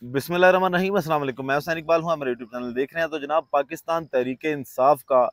बिस्मिल्लाहिर्रहमानिर्रहीम, अस्सलाम वालेकुम। मैं हुसैन इकबाल हूँ, मेरे यूट्यूब चैनल देख रहे हैं। तो जनाब, पाकिस्तान तहरीके इंसाफ का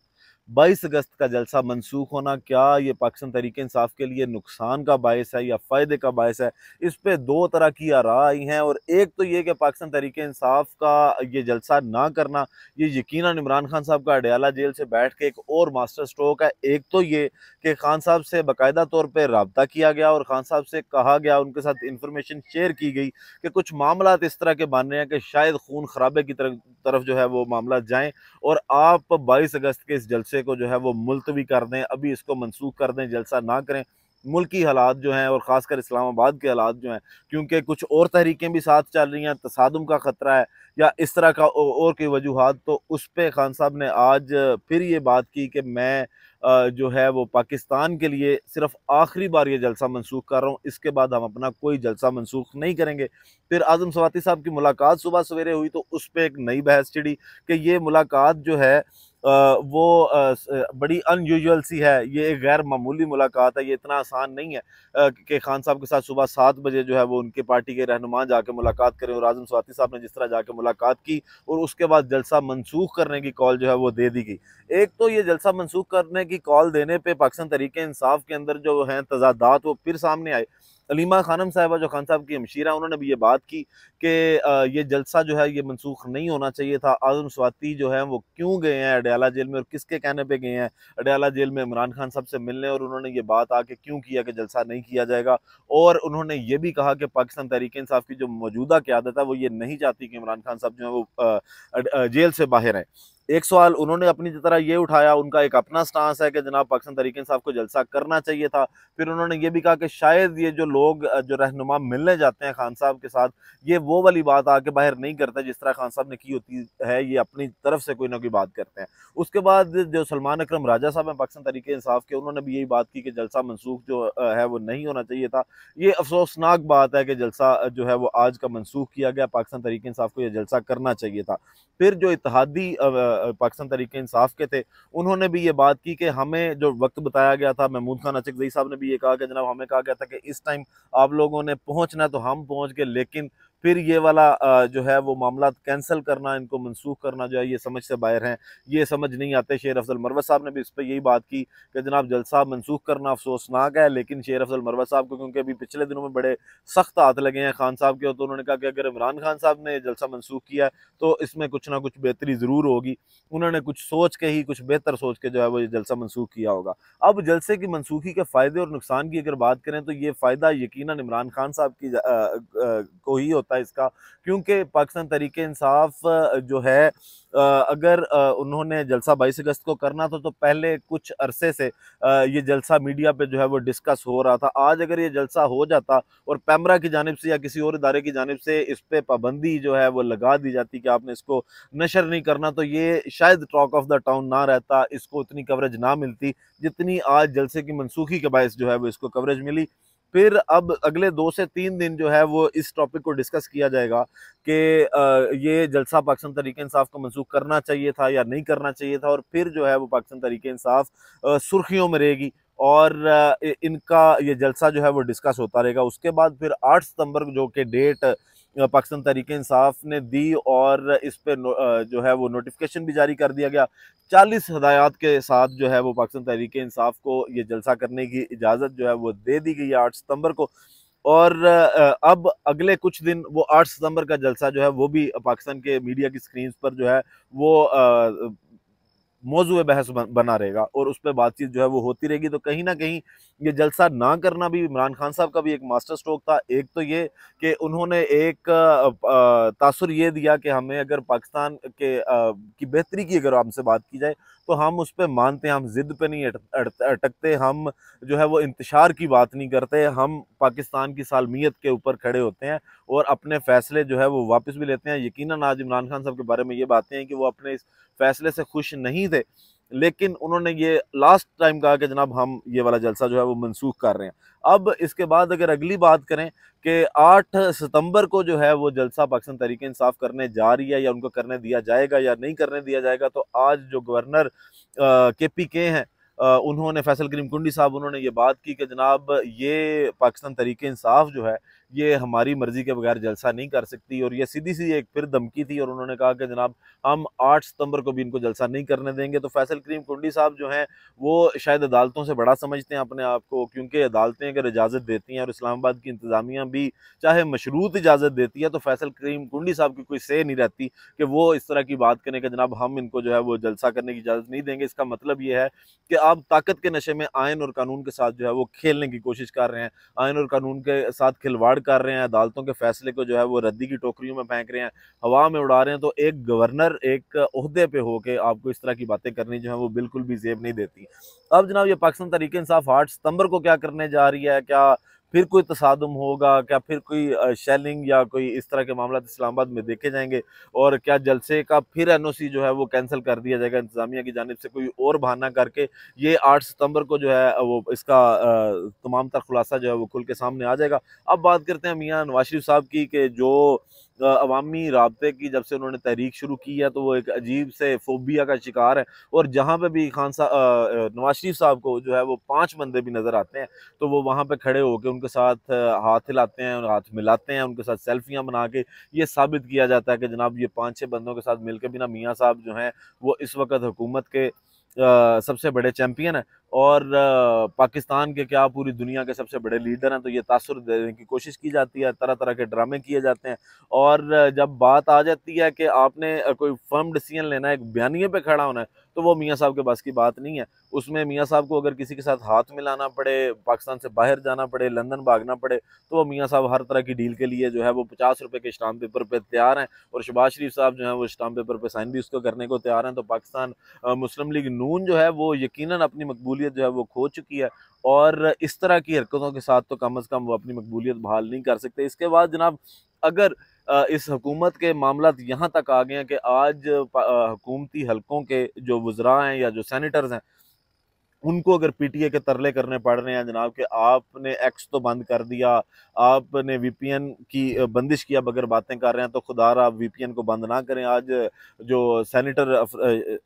22 अगस्त का जलसा मनसूख होना, क्या ये पाकिस्तान तहरीके इंसाफ के लिए नुकसान का बायस है या फ़ायदे का बायस है? इस पे दो तरह की आरा आई हैं। और एक तो ये कि पाकिस्तान तहरीके इंसाफ का ये जलसा ना करना, ये यकीनन इमरान खान साहब का अडयाला जेल से बैठ के एक और मास्टर स्ट्रोक है। एक तो ये कि खान साहब से बाकायदा तौर पर रब्ता किया गया और खान साहब से कहा गया, उनके साथ इंफॉर्मेशन शेयर की गई कि कुछ मामला इस तरह के बन रहे हैं कि शायद खून खराबे की तरफ जो है वो मामला जाएं, और आप 22 अगस्त के इस जलसे को जो है वो मुलतवी कर दें, अभी इसको मनसूख कर दें, जलसा ना करें। मुल्की हालात जो हैं और ख़ासकर इस्लामाबाद के हालात जो हैं, क्योंकि कुछ और तहरीकें भी साथ चल रही हैं, तसादुम का ख़तरा है या इस तरह का और की वजूहात, तो उस पर खान साहब ने आज फिर ये बात की कि मैं जो है वो पाकिस्तान के लिए सिर्फ आखिरी बार ये जलसा मनसूख कर रहा हूँ, इसके बाद हम अपना कोई जलसा मनसूख नहीं करेंगे। फिर आज़म स्वाति साहब की मुलाकात सुबह सवेरे हुई, तो उस पर एक नई बहस छिड़ी कि ये मुलाकात जो है वो बड़ी अनयूजुअल सी है, ये एक गैर मामूली मुलाकात है, ये इतना आसान नहीं है कि खान साहब के साथ सुबह 7 बजे जो है वो उनके पार्टी के रहनुमा जाके मुलाकात करें। और आज़म स्वाति साहब ने जिस तरह जाके मुलाकात की और उसके बाद जलसा मनसूख करने की कॉल जो है वो दे दी गई। एक तो ये जलसा मनसूख करने की कॉल देने पे पाकिस्तान तहरीके इंसाफ के अंदर जो हैं तजादात वो फिर सामने आए। अलीमा खानम साहिबा जो खान साहब की हमशीरा, उन्होंने भी ये बात की कि ये जलसा जो है ये मनसूख नहीं होना चाहिए था। आज़म स्वाति जो है वो क्यों गए हैं अडयाला जेल में और किसके कहने पे गए हैं अडयाला जेल में इमरान खान साहब से मिलने, और उन्होंने ये बात आके क्यों किया कि जलसा नहीं किया जाएगा। और उन्होंने ये भी कहा कि पाकिस्तान तहरीक इंसाफ की जो मौजूदा क़यादत है वो ये नहीं चाहती कि इमरान खान साहब जो है वो जेल से बाहर आए। एक सवाल उन्होंने अपनी तरह ये उठाया, उनका एक अपना स्टांस है कि जनाब पाकिस्तान तहरीक इंसाफ को जलसा करना चाहिए था। फिर उन्होंने ये भी कहा कि शायद ये जो लोग जो रहनुमा मिलने जाते हैं खान साहब के साथ, ये वो वाली बात आके बाहर नहीं करते जिस तरह खान साहब ने की होती है, ये अपनी तरफ से कोई ना कोई बात करते हैं। उसके बाद जो सलमान अकरम राजा साहब हैं पाकिस्तान तहरीक इंसाफ के, उन्होंने भी यही बात की कि जलसा मनसूख जो है वो नहीं होना चाहिए था। ये अफसोसनाक बात है कि जलसा जो है वो आज का मनसूख किया गया, पाकिस्तान तहरीक इंसाफ को यह जलसा करना चाहिए था। फिर जो इत्तेहादी पाकिस्तान तहरीक इंसाफ के थे, उन्होंने भी ये बात की कि हमें जो वक्त बताया गया था, महमूद खान अचकज़ई साहब ने भी ये कहा कि जनाब हमें कहा गया था कि इस टाइम आप लोगों ने पहुंचना है, तो हम पहुंच गए, लेकिन फिर ये वाला जो है वो मामला कैंसिल करना, इनको मनसूख करना जो है ये समझ से बाहर हैं, ये समझ नहीं आते। शेर अफजल मरवत साहब ने भी इस पर यही बात की कि जनाब जलसा मनसूख करना अफसोसनाक है, लेकिन शेर अफजल मरवत साहब को क्योंकि अभी पिछले दिनों में बड़े सख्त हाथ लगे हैं खान साहब के, तो उन्होंने कहा कि अगर इमरान खान साहब ने जलसा मनसूख किया है तो इसमें कुछ ना कुछ बेहतरी ज़रूर होगी। उन्होंने कुछ सोच के ही, कुछ बेहतर सोच के जो है वो ये जलसा मनसूख किया होगा। अब जलसे की मनसूखी के फ़ायदे और नुकसान की अगर बात करें, तो ये फ़ायदा यकीनन इमरान खान साहब की को ही होता है इसका, क्योंकि पाकिस्तान तहरीक इंसाफ जो है अगर उन्होंने जलसा 22 अगस्त को करना था, तो पहले कुछ अरसे से ये जलसा मीडिया पे जो है वो डिस्कस हो रहा था। आज अगर ये जलसा हो जाता और पैमरा की जानिब से या किसी और इदारे की जानिब से इस पे पाबंदी जो है वो लगा दी जाती कि आपने इसको नशर नहीं करना, तो ये शायद टॉक ऑफ द टाउन ना रहता, इसको उतनी कवरेज ना मिलती जितनी आज जलसे की मनसूखी के बायस जो है वो इसको कवरेज मिली। फिर अब अगले 2 से 3 दिन जो है वो इस टॉपिक को डिस्कस किया जाएगा कि ये जलसा पाकिस्तान तहरीक इंसाफ को मनसूख करना चाहिए था या नहीं करना चाहिए था, और फिर जो है वो पाकिस्तान तहरीक इंसाफ सुर्खियों में रहेगी और इनका ये जलसा जो है वो डिस्कस होता रहेगा। उसके बाद फिर 8 सितंबर जो कि डेट पाकिस्तान तहरीक इंसाफ ने दी, और इस पे जो है वो नोटिफिकेशन भी जारी कर दिया गया। 40 हदायत के साथ जो है वो पाकिस्तान तहरीक इंसाफ को ये जलसा करने की इजाज़त जो है वो दे दी गई है 8 सितंबर को। और अब अगले कुछ दिन वो 8 सितंबर का जलसा जो है वो भी पाकिस्तान के मीडिया की स्क्रीन पर जो है वो मौजूए बहस बना रहेगा और उस पर बातचीत जो है वो होती रहेगी। तो कहीं ना कहीं ये जलसा ना करना भी इमरान खान साहब का भी एक मास्टर स्ट्रोक था। एक तो ये कि उन्होंने एक तासुर ये दिया कि हमें अगर पाकिस्तान के की बेहतरी की अगर हमसे बात की जाए तो हम उस पर मानते हैं, हम जिद पे नहीं अटकते, हम जो है वो इंतशार की बात नहीं करते, हम पाकिस्तान की सालमियत के ऊपर खड़े होते हैं और अपने फैसले जो है वो वापस भी लेते हैं। यकीनन आज इमरान खान साहब के बारे में ये बातें हैं कि वो अपने इस फैसले से खुश नहीं थे, लेकिन उन्होंने ये लास्ट टाइम कहा कि जनाब हम ये वाला जलसा जो है वो मनसूख कर रहे हैं। अब इसके बाद अगर अगली बात करें कि 8 सितंबर को जो है वो जलसा पाकिस्तान तहरीक इंसाफ करने जा रही है या उनको करने दिया जाएगा या नहीं करने दिया जाएगा, तो आज जो गवर्नर KPK हैं उन्होंने, फैसल करीम कुंडी साहब, उन्होंने ये बात की कि जनाब ये पाकिस्तान तहरीक इंसाफ जो है ये हमारी मर्जी के बगैर जलसा नहीं कर सकती। और ये सीधी सी एक फिर धमकी थी और उन्होंने कहा कि जनाब हम 8 सितंबर को भी इनको जलसा नहीं करने देंगे। तो फैसल करीम कुंडी साहब जो हैं वो शायद अदालतों से बड़ा समझते हैं अपने आप को, क्योंकि अदालतें अगर इजाज़त देती हैं और इस्लामाबाद की इंतज़ामिया भी चाहे मशरूत इजाज़त देती है, तो फैसल करीम कुंडी साहब की कोई से नहीं रहती कि वो इस तरह की बात करें कि जनाब हम इनको जो है वो जलसा करने की इजाज़त नहीं देंगे। इसका मतलब ये है कि आप ताकत के नशे में आयन और कानून के साथ जो है वो खेलने की कोशिश कर रहे हैं, आयन और कानून के साथ खिलवाड़ कर रहे हैं, अदालतों के फैसले को जो है वो रद्दी की टोकरियों में फेंक रहे हैं, हवा में उड़ा रहे हैं। तो एक गवर्नर एक ओहदे पे होके आपको इस तरह की बातें करनी जो है वो बिल्कुल भी जेब नहीं देती। अब जनाब ये पाकिस्तान तहरीक इंसाफ 8 सितंबर को क्या करने जा रही है, क्या फिर कोई तसादुम होगा, क्या फिर कोई शेलिंग या कोई इस तरह के मामला इस्लामाबाद में देखे जाएंगे, और क्या जलसे का फिर एनओसी जो है वो कैंसिल कर दिया जाएगा इंतजामिया की जानिब से कोई और बहाना करके। ये 8 सितंबर को जो है वो इसका तमाम तर खुलासा जो है वो खुल के सामने आ जाएगा। अब बात करते हैं मियाँ नवाज शरीफ साहब की कि जो अवामी राब्ते की जब से उन्होंने तहरीक शुरू की है तो वो एक अजीब से फोबिया का शिकार है। और जहाँ पे भी नवाज शरीफ साहब को जो है वो 5 बंदे भी नज़र आते हैं तो वो वहाँ पे खड़े होकर उनके साथ हाथ हिलाते हैं और हाथ मिलाते हैं, उनके साथ सेल्फियाँ बना के ये साबित किया जाता है कि जनाब ये 5-6 बंदों के साथ मिलकर भी ना मियाँ साहब जो हैं वो इस वक्त हुकूमत के सबसे बड़े चैंपियन हैं और पाकिस्तान के क्या पूरी दुनिया के सबसे बड़े लीडर हैं। तो ये तासुर देने की कोशिश की जाती है, तरह तरह के ड्रामे किए जाते हैं। और जब बात आ जाती है कि आपने कोई फर्म डिसीजन लेना है, एक बयानिए पे खड़ा होना है, तो वो मियाँ साहब के बस की बात नहीं है। उसमें मियाँ साहब को अगर किसी के साथ हाथ मिलाना पड़े, पाकिस्तान से बाहर जाना पड़े, लंदन भागना पड़े, तो वो मियाँ साहब हर तरह की डील के लिए जो है वो 50 रुपए के स्टाम्प पेपर पे तैयार हैं। और शहबाज शरीफ साहब जो है वो स्टाम्प पेपर पे साइन भी उसको करने को तैयार हैं। तो पाकिस्तान मुस्लिम लीग नून जो है वो यकीनन अपनी मकबूलियत जो है वो खो चुकी है और इस तरह की हरकतों के साथ तो कम अज़ कम वो अपनी मकबूलियत बहाल नहीं कर सकते। इसके बाद जनाब अगर इस हुकूमत के मामलात यहाँ तक आ गए हैं कि आज हुकूमती हलकों के जो वज़रा हैं या जो सेनेटर्स हैं उनको अगर पीटीए के तरले करने पड़ रहे हैं जनाब कि आपने एक्स तो बंद कर दिया, आपने वीपीएन की बंदिश किया बगैर बातें कर रहे हैं, तो खुदारा आप वीपीएन को बंद ना करें। आज जो सेनेटर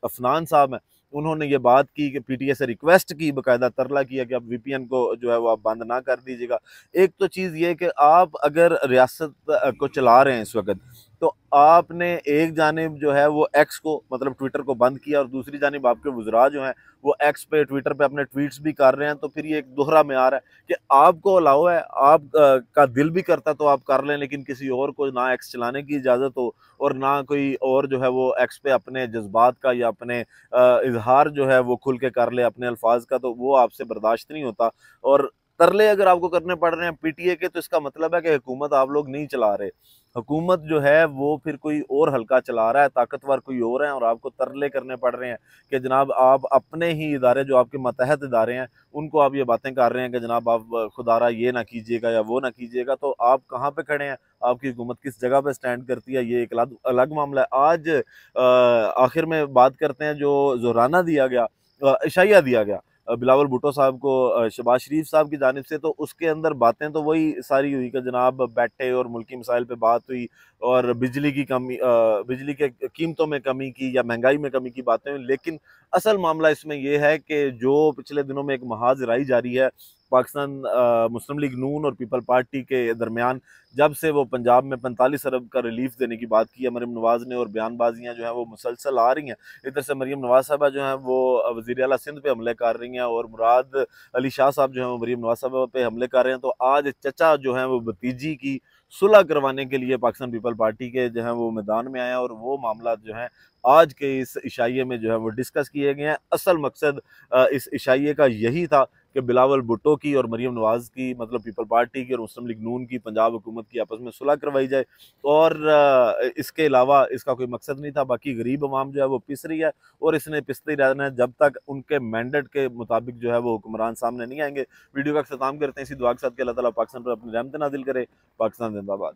अफनान साहब हैं उन्होंने ये बात की कि पीटीए से रिक्वेस्ट की, बाकायदा तरला किया कि आप वीपीएन को जो है वो आप बंद ना कर दीजिएगा। एक तो चीज़ ये कि आप अगर रियासत को चला रहे हैं इस वक्त, तो आपने एक जानिब जो है वो एक्स को मतलब ट्विटर को बंद किया और दूसरी जानिब आपके वज़रा जो हैं वो एक्स पे ट्विटर पे अपने ट्वीट्स भी कर रहे हैं। तो फिर ये एक दोहरा म्यार है कि आपको अलाउ है, आप का दिल भी करता तो आप कर लें, लेकिन किसी और को ना एक्स चलाने की इजाज़त हो और ना कोई और जो है वो एक्स पे अपने जज्बात का या अपने इजहार जो है वो खुल के कर ले अपने अल्फाज का, तो वो आपसे बर्दाश्त नहीं होता। और तरले अगर आपको करने पड़ रहे हैं पीटीए के, तो इसका मतलब है कि हुकूमत आप लोग नहीं चला रहे, हुकूमत जो है वो फिर कोई और हल्का चला रहा है, ताकतवर कोई और है, और आपको तरले करने पड़ रहे हैं कि जनाब आप अपने ही इदारे जो आपके मतहत इदारे हैं उनको आप ये बातें कर रहे हैं कि जनाब आप खुदारा ये ना कीजिएगा या वो ना कीजिएगा। तो आप कहाँ पे खड़े हैं, आपकी हुकूमत किस जगह पे स्टैंड करती है, ये एक अलग अलग मामला है। आज आखिर में बात करते हैं जो जोराना दिया गया, इशाइया दिया गया बिलावल भुट्टो साहब को शहबाज शरीफ साहब की जानिब से, तो उसके अंदर बातें तो वही सारी हुई कि जनाब बैठे और मुल्की मसाइल पे बात हुई और बिजली की कमी, बिजली के कीमतों में कमी की या महंगाई में कमी की बातें हुई। लेकिन असल मामला इसमें यह है कि जो पिछले दिनों में एक महाज राई जारी है पाकिस्तान मुस्लिम लीग नून और पीपल पार्टी के दरमियान, जब से वो पंजाब में 45 अरब का रिलीफ देने की बात की है मरीम नवाज ने, और बयानबाजियाँ जो हैं वो मुसलसल आ रही हैं। इधर से मरीम नवाज साहबा जो हैं वो वज़ीर आला सिंध पे हमले कर रही हैं और मुराद अली शाह साहब जो हैं वो मरीम नवाज साहबा पे हमले कर रहे हैं। तो आज चचा जो हैं वो भतीजी की सुलह करवाने के लिए पाकिस्तान पीपल पार्टी के जो हैं वो मैदान में आए हैं और वो मामला जो हैं आज के इस इशाइये में जो है वो डिस्कस किए गए हैं। असल मकसद इस इशाइये का यही था कि बिलावल भुट्टो की और मरीम नवाज की मतलब पीपल पार्टी की और मुस्लिम लीग नून की पंजाब हुकूमत की आपस में सुलह करवाई जाए, और इसके अलावा इसका कोई मकसद नहीं था। बाकी गरीब अवाम जो है वो पिस रही है और इसने पिसते ही रहना है जब तक उनके मैंडेट के मुताबिक जो है वो हुक्मरान सामने नहीं आएंगे। वीडियो का अख्ताम करते हैं इसी दुआ के साथ कि अल्लाह ताला पाकिस्तान पर अपनी रहमत नाज़िल करे। पाकिस्तान जिंदाबाद।